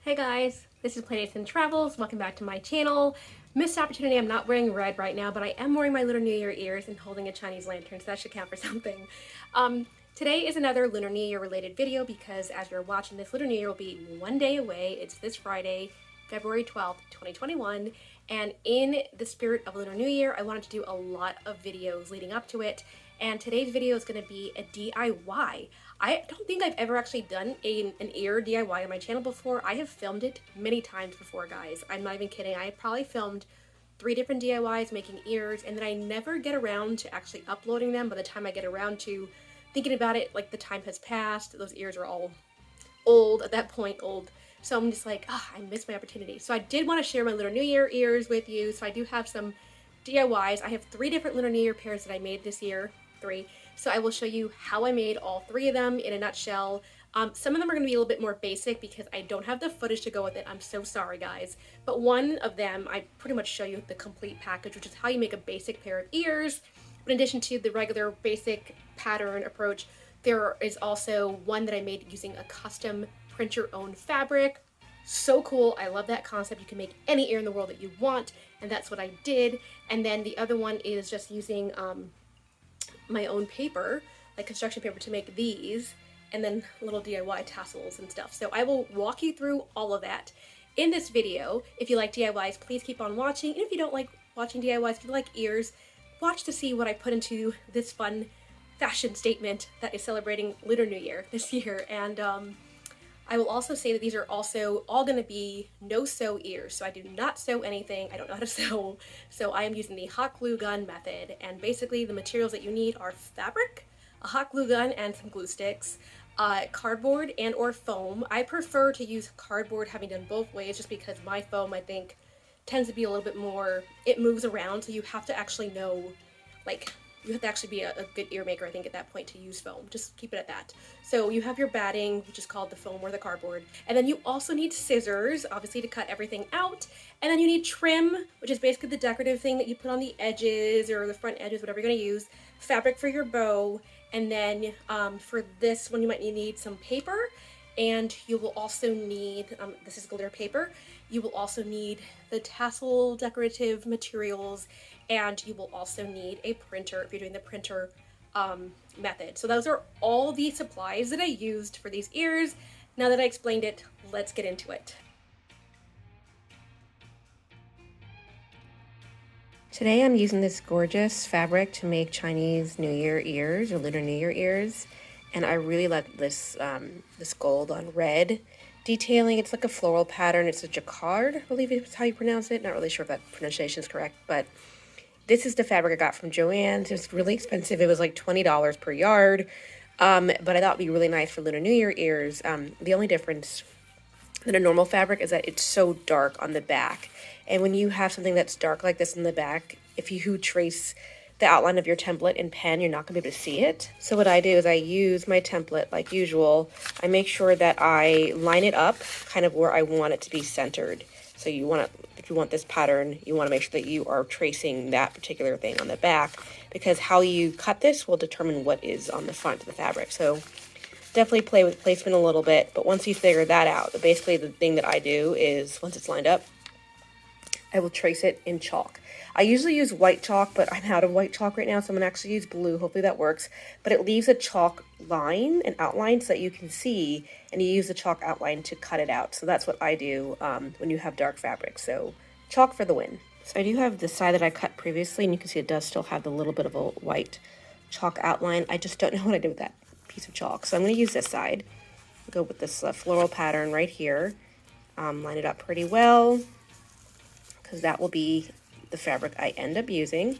Hey guys, this is Playdates and Travels. Welcome back to my channel. Missed opportunity, I'm not wearing red right now, but I am wearing my Lunar New Year ears and holding a Chinese lantern, so that should count for something. Today is another Lunar New Year related video because as you're watching this, Lunar New Year will be one day away. It's this Friday, February 12th, 2021. And in the spirit of Lunar New Year, I wanted to do a lot of videos leading up to it. And today's video is going to be a DIY. I don't think I've ever actually done an ear DIY on my channel before. I have filmed it many times before, guys. I'm not even kidding. I probably filmed 3 different DIYs making ears, and then I never get around to actually uploading them. By the time I get around to thinking about it, like the time has passed. Those ears are all old at that point, So I'm just like, I missed my opportunity. So I did want to share my Lunar New Year ears with you. So I do have some DIYs. I have 3 different Lunar New Year pairs that I made this year. 3. So I will show you how I made all 3 of them in a nutshell. Some of them are going to be a little bit more basic because I don't have the footage to go with it. I'm so sorry, guys. But one of them, I pretty much show you the complete package, which is how you make a basic pair of ears. But in addition to the regular basic pattern approach, there is also one that I made using a custom print your own fabric. So cool. I love that concept. You can make any ear in the world that you want, and that's what I did. And then the other one is just using my own paper, like construction paper, to make these, and then little DIY tassels and stuff. So I will walk you through all of that in this video. If you like DIYs, please keep on watching. And if you don't like watching DIYs, if you like ears, watch to see what I put into this fun fashion statement that is celebrating Lunar New Year this year. And I will also say that these are also all going to be no-sew ears. So I do not sew anything. I don't know how to sew. So I am using the hot glue gun method. And basically the materials that you need are fabric, a hot glue gun, and some glue sticks, cardboard and or foam. I prefer to use cardboard, having done both ways, just because my foam, I think, tends to be a little bit more, it moves around. So you have to actually know, like, you have to actually be a good ear maker, I think, at that point to use foam. Just keep it at that. So you have your batting, which is called the foam or the cardboard. And then you also need scissors, obviously, to cut everything out. And then you need trim, which is basically the decorative thing that you put on the edges or the front edges, whatever you're going to use. Fabric for your bow. And then for this one, you might need some paper. And you will also need, this is glitter paper. You will also need the tassel decorative materials, and you will also need a printer if you're doing the printer method. So those are all the supplies that I used for these ears. Now that I explained it, let's get into it. Today I'm using this gorgeous fabric to make Chinese New Year ears or Lunar New Year ears. And I really like this this gold on red detailing. It's like a floral pattern. It's a Jacquard, I believe is how you pronounce it. Not really sure if that pronunciation is correct, but this is the fabric I got from Joann's. It was really expensive. It was like $20 per yard, but I thought it'd be really nice for Lunar New Year ears. The only difference than a normal fabric is that it's so dark on the back. And when you have something that's dark like this in the back, if you trace the outline of your template in pen, you're not going to be able to see it. So what I do is I use my template like usual. I make sure that I line it up kind of where I want it to be centered. So you want to, if you want this pattern, you want to make sure that you are tracing that particular thing on the back, because how you cut this will determine what is on the front of the fabric. So definitely play with placement a little bit, but once you figure that out, basically the thing that I do is once it's lined up, I will trace it in chalk. I usually use white chalk, but I'm out of white chalk right now, so I'm gonna actually use blue. Hopefully that works. But it leaves a chalk line, an outline, so that you can see, and you use the chalk outline to cut it out. So that's what I do when you have dark fabric. So chalk for the win. So I do have the side that I cut previously, and you can see it does still have the little bit of a white chalk outline. I just don't know what I did with that piece of chalk. So I'm gonna use this side. Go with this floral pattern right here. Line it up pretty well, because that will be the fabric I end up using.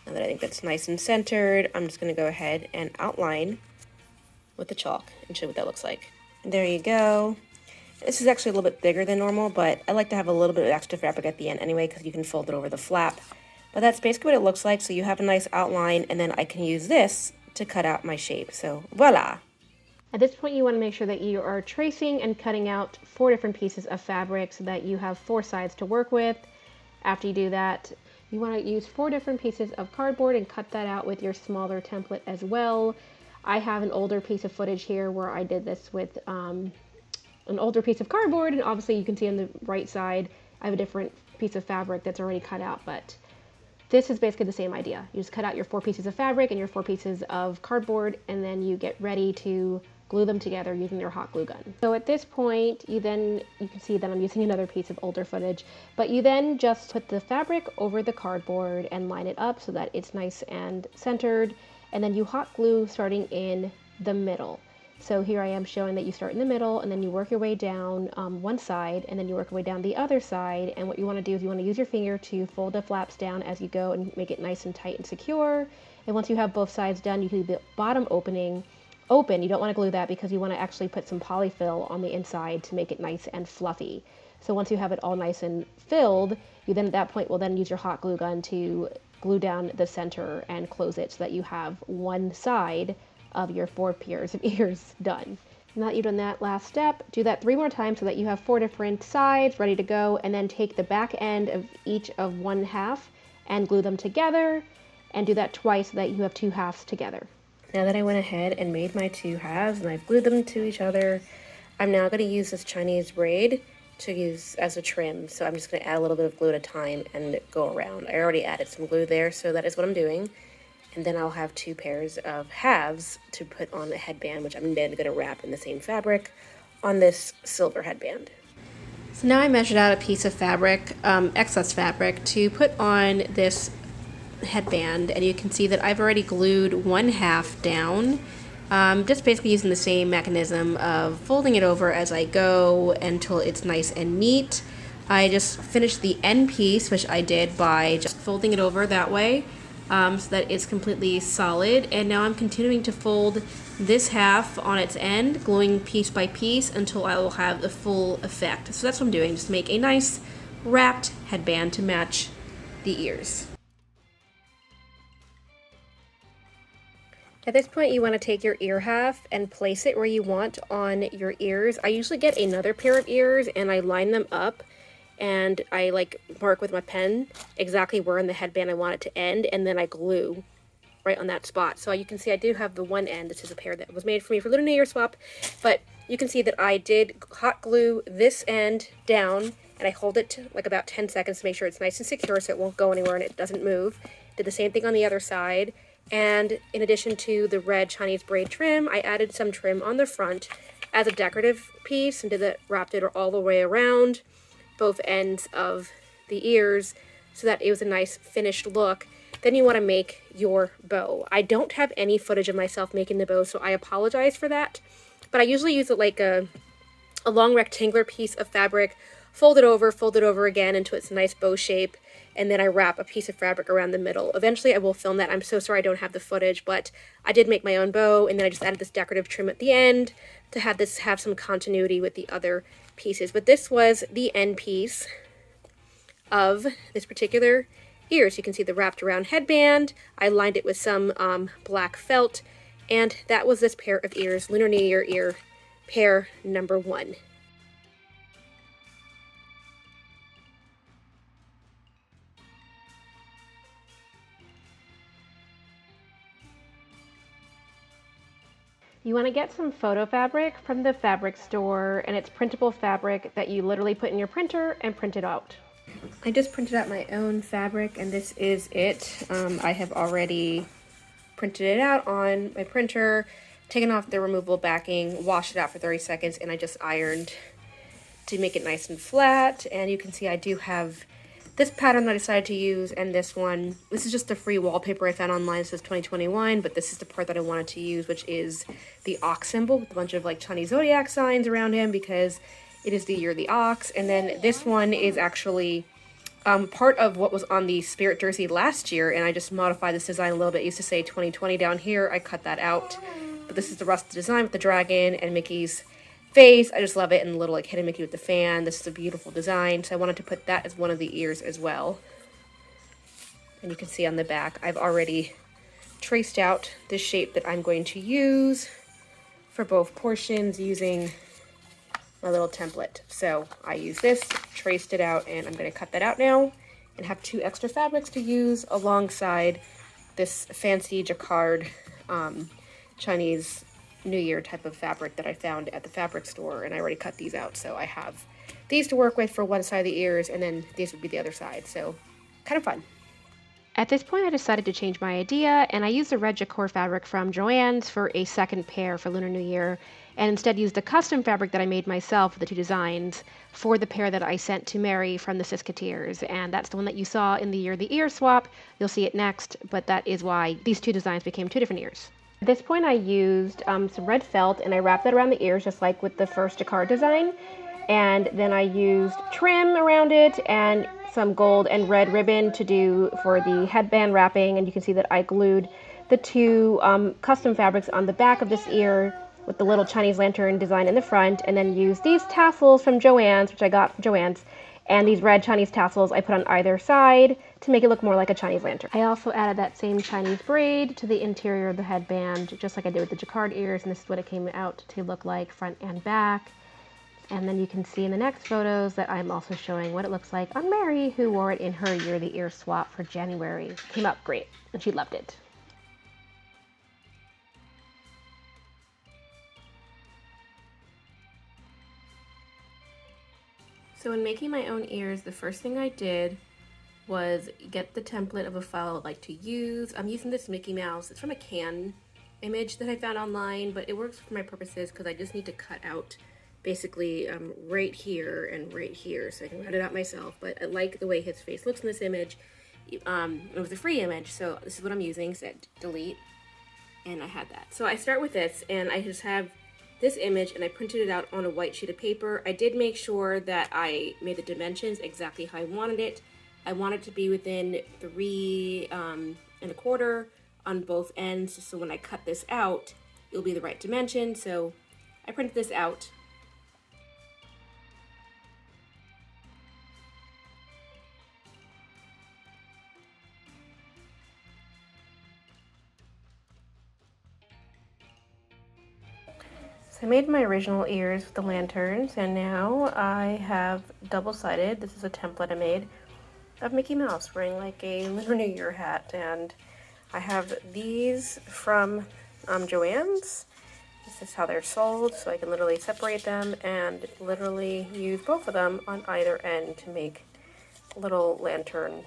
Now that I think that's nice and centered, I'm just going to go ahead and outline with the chalk and show what that looks like. And there you go. This is actually a little bit bigger than normal, but I like to have a little bit of extra fabric at the end anyway, because you can fold it over the flap. But that's basically what it looks like. So you have a nice outline, and then I can use this to cut out my shape. So voila! At this point, you want to make sure that you are tracing and cutting out 4 different pieces of fabric so that you have 4 sides to work with. After you do that, you want to use 4 different pieces of cardboard and cut that out with your smaller template as well. I have an older piece of footage here where I did this with an older piece of cardboard, and obviously you can see on the right side I have a different piece of fabric that's already cut out, but this is basically the same idea. You just cut out your 4 pieces of fabric and your 4 pieces of cardboard, and then you get ready to glue them together using your hot glue gun. So at this point, you can see that I'm using another piece of older footage, but you then just put the fabric over the cardboard and line it up so that it's nice and centered, and then you hot glue starting in the middle. So here I am showing that you start in the middle and then you work your way down one side, and then you work your way down the other side. And what you want to do is you want to use your finger to fold the flaps down as you go and make it nice and tight and secure. And once you have both sides done, you can leave the bottom opening open. You don't want to glue that because you want to actually put some polyfill on the inside to make it nice and fluffy. So once you have it all nice and filled, you then at that point will then use your hot glue gun to glue down the center and close it so that you have one side of your 4 pairs of ears done. Now that you've done that last step, do that 3 more times so that you have 4 different sides ready to go, and then take the back end of each of one half and glue them together, and do that twice so that you have 2 halves together. Now that I went ahead and made my 2 halves and I've glued them to each other, I'm now going to use this Chinese braid to use as a trim. So I'm just going to add a little bit of glue at a time and go around. I already added some glue there, so that is what I'm doing. And then I'll have 2 pairs of halves to put on a headband, which I'm then going to wrap in the same fabric on this silver headband. So now I measured out a piece of fabric, excess fabric, to put on this headband, and you can see that I've already glued one half down, just basically using the same mechanism of folding it over as I go until it's nice and neat. I just finished the end piece, which I did by just folding it over that way. So that it's completely solid, and now I'm continuing to fold this half on its end, gluing piece by piece until I will have the full effect. So that's what I'm doing, just make a nice wrapped headband to match the ears. At this point, you want to take your ear half and place it where you want on your ears. I usually get another pair of ears and I line them up, and I mark with my pen exactly where in the headband I want it to end, and then I glue right on that spot. So you can see I do have the one end. This is a pair that was made for me for Lunar New Year swap, but you can see that I did hot glue this end down, and I hold it like about 10 seconds to make sure it's nice and secure so it won't go anywhere and it doesn't move. Did the same thing on the other side, and in addition to the red Chinese braid trim, I added some trim on the front as a decorative piece and wrapped it all the way around both ends of the ears so that it was a nice finished look. Then you want to make your bow. I don't have any footage of myself making the bow, so I apologize for that. But I usually use it like a long rectangular piece of fabric, fold it over again into its nice bow shape, and then I wrap a piece of fabric around the middle. Eventually I will film that. I'm so sorry I don't have the footage, but I did make my own bow, and then I just added this decorative trim at the end to have some continuity with the other pieces. But this was the end piece of this particular ears. You can see the wrapped around headband. I lined it with some black felt, and that was this pair of ears, Lunar New Year ear pair number 1. You want to get some photo fabric from the fabric store, and it's printable fabric that you literally put in your printer and print it out. I just printed out my own fabric, and this is it. I have already printed it out on my printer, taken off the removable backing, washed it out for 30 seconds, and I just ironed to make it nice and flat. And you can see I do have this pattern that I decided to use, and this one. This is just a free wallpaper I found online. It says 2021, but this is the part that I wanted to use, which is the ox symbol with a bunch of Chinese zodiac signs around him because it is the year of the ox. And then this one is actually part of what was on the Spirit jersey last year, and I just modified this design a little bit. It used to say 2020 down here. I cut that out, but this is the rusted design with the dragon and Mickey's face. I just love it, and the little hidden Mickey with the fan. This is a beautiful design, so I wanted to put that as one of the ears as well. And you can see on the back I've already traced out the shape that I'm going to use for both portions using my little template. So I use this, traced it out, and I'm going to cut that out now and have 2 extra fabrics to use alongside this fancy Jacquard Chinese New Year type of fabric that I found at the fabric store, and I already cut these out, so I have these to work with for one side of the ears, and then these would be the other side, so kind of fun. At this point, I decided to change my idea, and I used the red Jacquard fabric from Joann's for a second pair for Lunar New Year, and instead used the custom fabric that I made myself for the two designs for the pair that I sent to Mary from the Ears, and that's the one that you saw in the Year the Ear swap. You'll see it next, but that is why these two designs became two different ears. At this point, I used some red felt, and I wrapped that around the ears just like with the first Jacquard design, and then I used trim around it and some gold and red ribbon to do for the headband wrapping, and you can see that I glued the two custom fabrics on the back of this ear with the little Chinese lantern design in the front, and then used these tassels from Joann's, which I got from Joann's, and these red Chinese tassels I put on either side to make it look more like a Chinese lantern. I also added that same Chinese braid to the interior of the headband, just like I did with the Jacquard ears, and this is what it came out to look like front and back. And then you can see in the next photos that I'm also showing what it looks like on Mary, who wore it in her Year the Ear swap for January. It came out great, and she loved it. So in making my own ears, the first thing I did was get the template of a file I'd like to use. I'm using this Mickey Mouse. It's from a can image that I found online, but it works for my purposes because I just need to cut out basically right here and right here, so I can cut it out myself. But I like the way his face looks in this image. It was a free image, so this is what I'm using. Set delete, and I had that. So I start with this, and I just have this image, and I printed it out on a white sheet of paper. I did make sure that I made the dimensions exactly how I wanted it. I want it to be within 3 1/4 on both ends, so when I cut this out, it'll be the right dimension. So I printed this out. So I made my original ears with the lanterns, and now I have double-sided. This is a template I made of Mickey Mouse wearing like a Lunar New Year hat, and I have these from Joann's. This is how they're sold, so I can literally separate them and literally use both of them on either end to make little lantern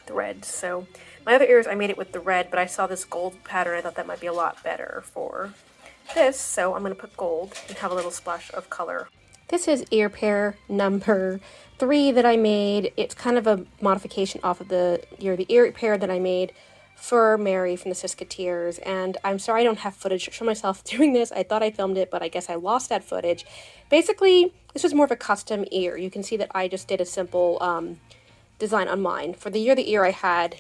threads. So my other ears, I made it with the red, but I saw this gold pattern. I thought that might be a lot better for this, so I'm going to put gold and have a little splash of color. This is ear pair number 3 that I made. It's kind of a modification off of the ear pair that I made for Mary from the Ears, and I'm sorry I don't have footage to show myself doing this. I thought I filmed it, but I guess I lost that footage. Basically, this was more of a custom ear. You can see that I just did a simple design on mine. For the ear, I had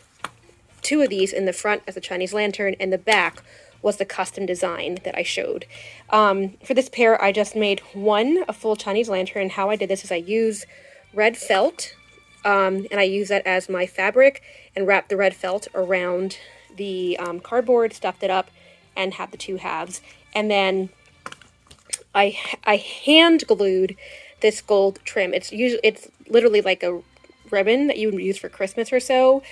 2 of these in the front as a Chinese lantern, and the back was the custom design that I showed. For this pair, I just made a full Chinese lantern. How I did this is I use red felt, and I use that as my fabric, and wrapped the red felt around the cardboard, stuffed it up, and had the 2 halves. And then I hand glued this gold trim. It's literally like a ribbon that you would use for Christmas or so.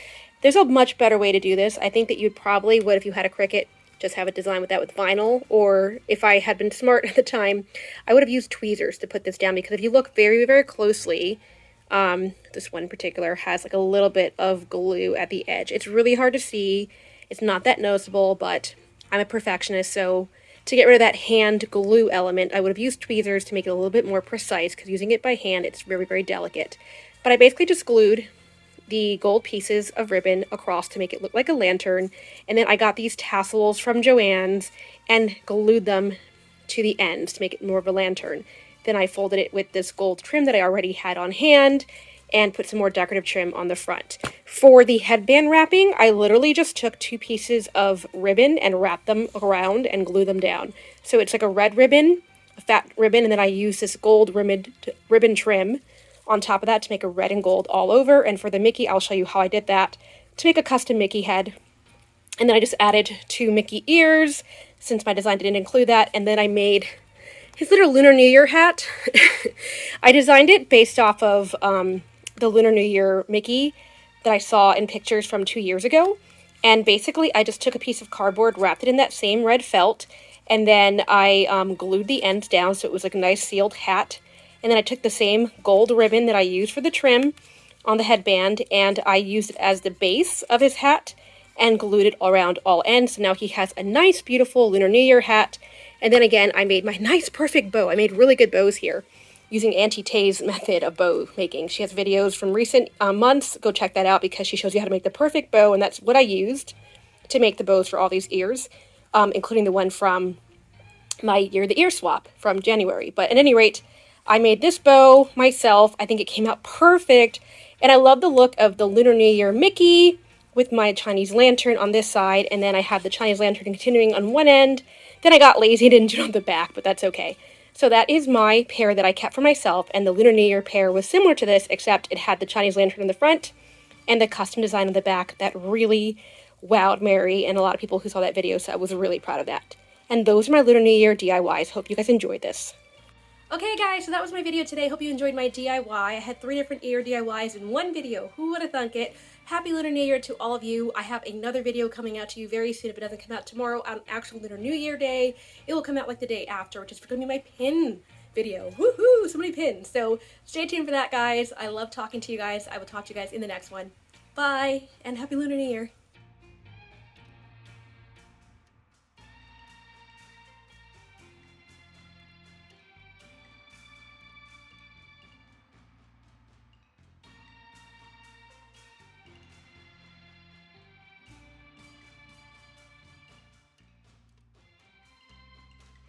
There's a much better way to do this. I think that you'd probably would, if you had a Cricut, just have it designed with that with vinyl, or if I had been smart at the time, I would have used tweezers to put this down, because if you look very, very closely, this one in particular has like a little bit of glue at the edge. It's really hard to see. It's not that noticeable, but I'm a perfectionist, so to get rid of that hand glue element, I would have used tweezers to make it a little bit more precise, because using it by hand, it's very, very delicate. But I basically just glued the gold pieces of ribbon across to make it look like a lantern, and then I got these tassels from Joann's and glued them to the ends to make it more of a lantern. Then I folded it with this gold trim that I already had on hand and put some more decorative trim on the front. For the headband wrapping, I literally just took 2 pieces of ribbon and wrapped them around and glued them down. So it's like a red ribbon, a fat ribbon, and then I used this gold ribbon trim on top of that to make a red and gold all over. And for the Mickey, I'll show you how I did that to make a custom Mickey head. And then I just added 2 Mickey ears, since my design didn't include that. And then I made his little Lunar New Year hat. I designed it based off of the Lunar New Year Mickey that I saw in pictures from 2 years ago. And basically I just took a piece of cardboard, wrapped it in that same red felt, and then I glued the ends down so it was like a nice sealed hat. And then I took the same gold ribbon that I used for the trim on the headband, and I used it as the base of his hat and glued it around all ends. So now he has a nice, beautiful Lunar New Year hat. And then again, I made my nice, perfect bow. I made really good bows here using Auntie Tay's method of bow making. She has videos from recent months. Go check that out because she shows you how to make the perfect bow, and that's what I used to make the bows for all these ears, including the one from my Year the Ear swap from January. But at any rate, I made this bow myself. I think it came out perfect, and I love the look of the Lunar New Year Mickey with my Chinese lantern on this side, and then I have the Chinese lantern continuing on one end. Then I got lazy and didn't do it on the back, but that's okay. So that is my pair that I kept for myself, and the Lunar New Year pair was similar to this, except it had the Chinese lantern in the front and the custom design on the back that really wowed Mary and a lot of people who saw that video, so I was really proud of that. And those are my Lunar New Year DIYs. Hope you guys enjoyed this. Okay guys, so that was my video today. Hope you enjoyed my DIY. I had 3 different ear DIYs in one video. Who would have thunk it? Happy Lunar New Year to all of you. I have another video coming out to you very soon. If it doesn't come out tomorrow on actual Lunar New Year day, it will come out like the day after, which is going to be my pin video. Woohoo! So many pins. So stay tuned for that, guys. I love talking to you guys. I will talk to you guys in the next one. Bye, and Happy Lunar New Year.